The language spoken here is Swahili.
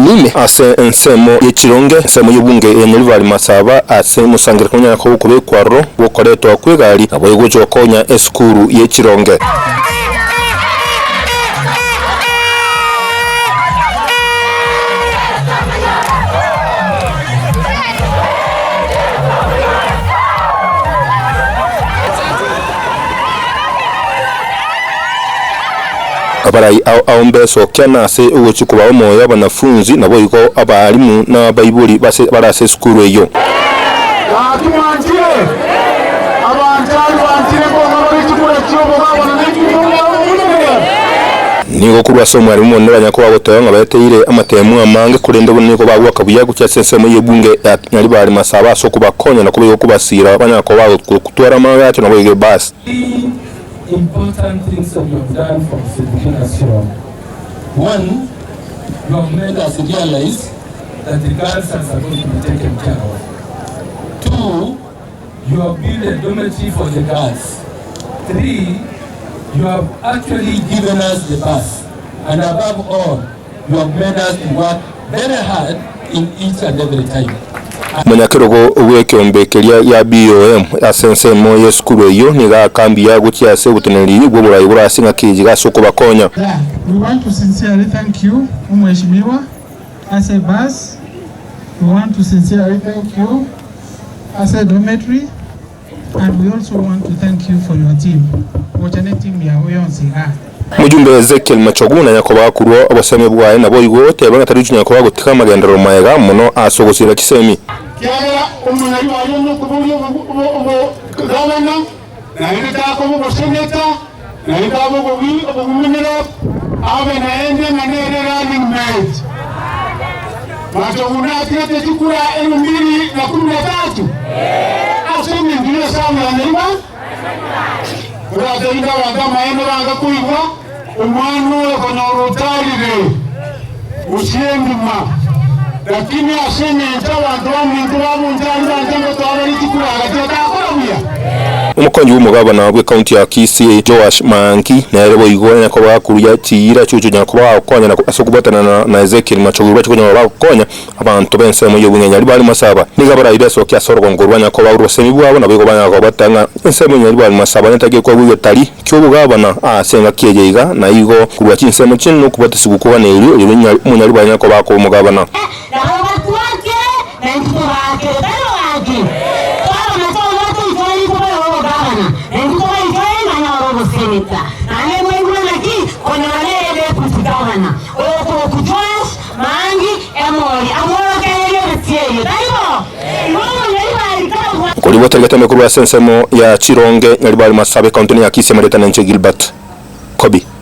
mime ase ensemo ye chironge ensemo y'obunge ya Nyaribari Masaba ase musangira kunya ko kubekwaro bokoretwa kwegali aboyego konya eskuru ye chironge abarai aombeso kyanase ugochikuba omoya banafunzi nabo iko abalimu na bayibuli base barase skuru eyo nigo kurwa somo ari mu ndanya ko bagotoya ngabateire amatemu amange kurende boniko bagwa kabuya gucyasensemo y'ebunge ya Nyaribari Masaba so kubakonya na kubiyo kubasira abanyako bago kutwara amawe yacu nabo ige basi. Important things that you have done for civilization. One, you have made us realize that the girls are supposed to be taken care of. Two, you have built a dormitory for the girls. Three, you have actually given us the bus. And above all, you have made us to work very hard in each and every time. Munyakirogo uwekyombekeria ya BOM asensemo ye skuru eyo niga kambi ya gukyase buteneri bwoburayi burasinga kijiga soko bakonya. We want to sincerely thank you umweshimiwa as a bus. We want to sincerely thank you as a dormitory, and we also want to thank you for your team. Wachane team ya oyonsi Mujumbe Ezekiel machogu na yakoba akurwa abaseme bwaye nabo igo tebanga tarujunya ko bagutika magendero mayega muno asogosira kisemi kyala omonyaribari no kubuli gavana na ndika ko mu seneta na ndika ko obuminira abe na ende manere running mate machogu na tirete tukura 2013 asemi ndio sawa nima Uraza inga wanga maende wanga kuiwa umwanu ekonorotarire usiendima lakini asene nta wantu wa muntu wa munjani banjanga twabari kikura agati akoromuya umukonyi w'umugabana wa county ya Kisii Joash Manki na yarebo igona ko bakuruya kiyira cyucyo nyako bakonya na asokubatana na Ezekiel machogu bakonya bakonya abantu bense mu y'ubunye Nyaribari Masaba nigabara ireso kya sorgo ngorwanya ko bawurosemi bwabo nabego banyako batanga ensemo Nyaribari Masaba netagiye ko bwetari cy'ubugabana asenga kiyejeiga na igo kurwa kinsemo kinno kubatisigu ko banero mu Nyaribari nyako bako umugabana Kuliwa tarigata mekuru ya sensemo ya Chironge Nyaribari Masaba county ya Kisii Gilbert Kobi.